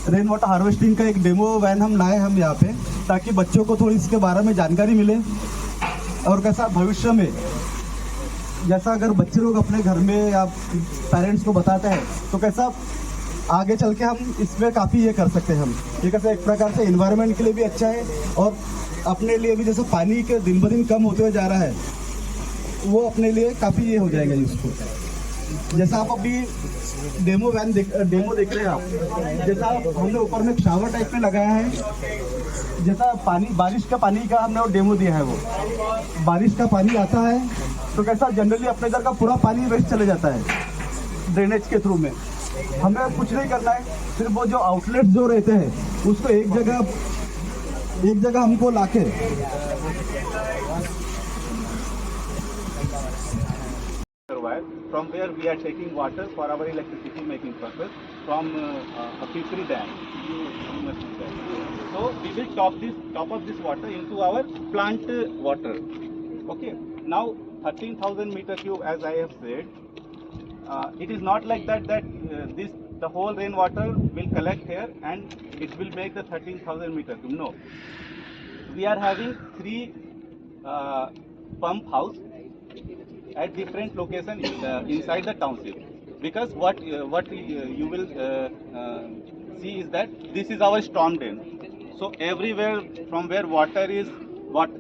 Rain water harvesting का एक demo van हम लाए हम यहाँ पे, ताकि बच्चों को थोड़ी इसके बारे में जानकारी मिले। और कैसा भविष्य में जैसा अगर बच्चे लोग अपने घर में या पेरेंट्स को बताते हैं तो कैसा आगे चल के हम इसमें काफ़ी ये कर सकते हैं। हम ये कैसे एक प्रकार से इन्वायरमेंट के लिए भी अच्छा है और अपने लिए भी, जैसे पानी के दिन ब दिन कम होते हुए जा रहा है, वो अपने लिए काफ़ी ये हो जाएगा यूज़फुल। जैसा आप अभी डेमो देख रहे हैं आप, जैसा हमने ऊपर में शावर टाइप में लगाया है, जैसा पानी बारिश का पानी का हमने वो डेमो दिया है। वो बारिश का पानी आता है तो कैसा जनरली अपने इधर का पूरा पानी वेस्ट चले जाता है ड्रेनेज के थ्रू में। हमें कुछ नहीं करना है, सिर्फ वो जो आउटलेट्स जो रहते हैं उसको एक जगह हमको लाके from where we are taking water for our electricity making purpose from a Pipri dam. So we will top up this water into our plant water. Okay. Now 13,000 meter cube, as I have said, it is not like that the whole rainwater will collect here and it will make the 13,000 meter cube. No, we are having 3 pump house at different locations inside the township, because what you will see is that this is our storm drain. So everywhere from where water is,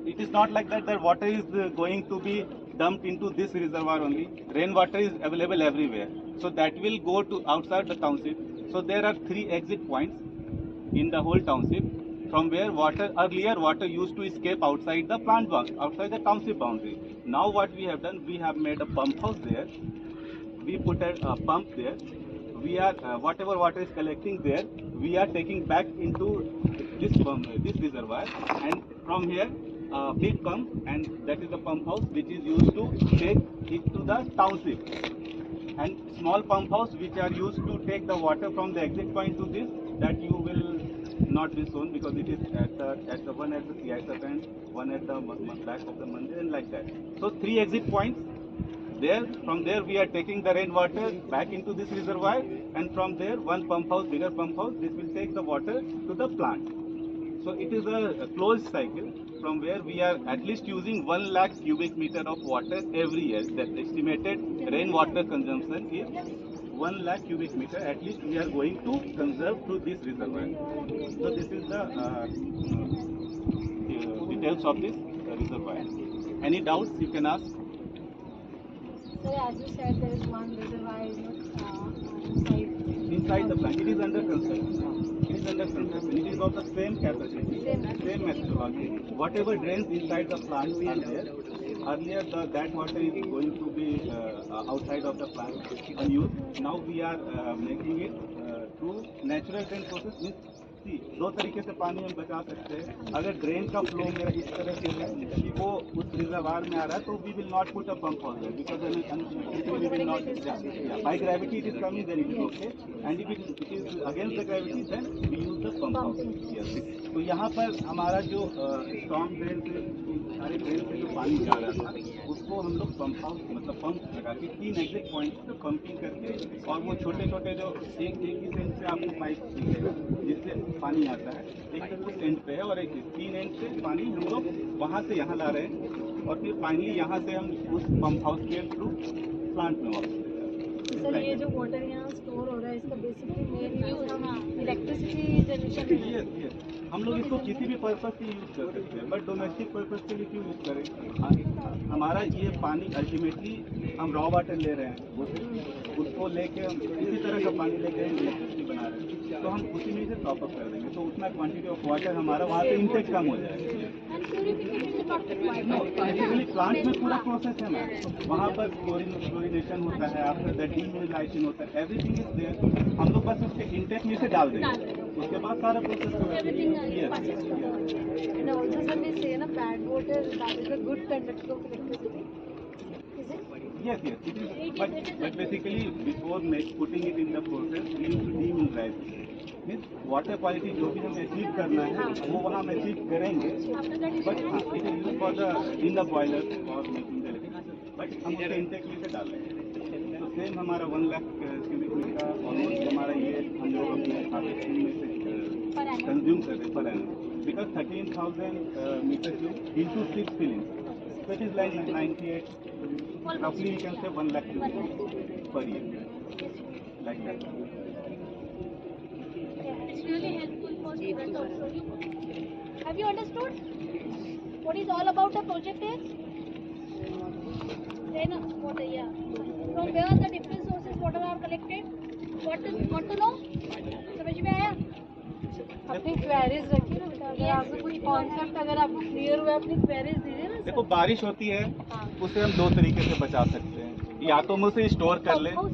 it is not like that water is going to be dumped into this reservoir only. Rainwater is available everywhere, so that will go to outside the township. So there are 3 exit points in the whole township from where earlier water used to escape outside the outside the township boundary. Now what we have done, we have made a pump house there. We put a pump there. We are whatever water is collecting there, we are taking back into this reservoir, and from here big pump, and that is the pump house which is used to take it to the township, and small pump house which are used to take the water from the exit point to this, that you will not be shown because it is at the one at the CISF and one at the back of the mandir, and like that. So 3 exit points there. From there we are taking the rainwater back into this reservoir, and from there one pump house, bigger pump house, this will take the water to the plant. So it is a closed cycle from where we are at least using 1 lakh cubic meter of water every year. That estimated rainwater consumption is 1 lakh cubic meter at least we are going to conserve through this reservoir. So this is the details of this reservoir. Any doubts you can ask? Sir, as you said, there is one reservoir inside the plant. It is under construction. It is under construction. It is of the same capacity, same methodology. Whatever drains inside the plant are there. Earlier, that water is going to be outside of the plant unused. Now we are making it through natural drain process. Means, see, 2 तरीके से पानी हम बचा सकते हैं. अगर drain का flow मेरा इस तरह से है कि वो उस रिजर्वायर में आ रहा है, तो we will not put a pump house there, because we will not. By gravity it is coming, then it is okay. And if it is against the gravity, then we use the pump house. Yes. तो यहाँ पर हमारा जो strong drain से सारे drain से जो पानी जा रहा था, उसको हम लोग पंप हाउस मतलब पंप लगा के 3 एग्जिट पॉइंट पे पंपिंग करके, और वो छोटे छोटे जो एक ही सेंट से आपको पाइप दिखेगा जिससे पानी आता है, एक तो एंड पे है और एक 3 एंड से पानी हम लोग वहाँ से यहाँ ला रहे हैं, और फिर फाइनली यहाँ से हम उस पंप हाउस के थ्रू प्लांट में वापस। सर, ये जो वाटर यहाँ स्टोर हो रहा है, इसका बेसिकली मेन यूज हम इलेक्ट्रिसिटी जनरेशन में। यस, हम लोग इसको किसी भी पर्पज से यूज कर सकते हैं, बट डोमेस्टिक पर्पज के लिए क्यों यूज करें? हमारा ये पानी अल्टीमेटली हम रॉ वाटर ले रहे हैं, उसको लेके हम इसी तरह का पानी लेके इलेक्ट्रिसिटी बना रहे हैं, तो हम उसी में से टॉप अप कर देंगे, तो उतना क्वांटिटी ऑफ वाटर हमारा वहाँ पे इंटेक कम हो जाएगा। बेसिकली प्लांट में पूरा प्रोसेस है मैम, वहाँ पर क्लोरिनेशन होता है, आफ्टर दैट डीमिनरलाइजेशन होता है, एवरीथिंग इज देयर। हम लोग बस उसके इंटेक में से डाल देंगे, उसके बाद सारा प्रोसेस होगा। And also, sir, we say na bad water that is a good conductor of electricity. Is it? Yes, it is. But basically, before putting it in the process, we need to demineralize. Means water quality जो भी हमें achieve करना है, वो वहाँ हम achieve करेंगे. But it is used for the in the boiler or making the electricity. But हम उसके इंटेक में से डाल देंगे. तो सेम हमारा 1 लाख क्यूबिक मीटर का ऑलमोस्ट हमारा ये हम लोग अपने हार्वेस्टिंग में से कंज्यूम कर रहे per annum, because 13,000 metre cube into 6 fillings, so it is like 98, roughly you can say 1 lakh cubic per year, like that. Yeah, it's really helpful for students also. Have you understood what is all about the project is? Then water, yeah. From where the different sources water are collected? What to know? समझ में आया? अपनी queries रखिए ना बेटा, अगर आपको कोई कॉन्सेप्ट अगर आपको क्लियर हुआ अपनी क्वेरीज दीजिए ना देखो सर। बारिश होती है, हाँ। उसे हम 2 तरीके से बचा सकते हैं, या तो हम उसे स्टोर कर लें, How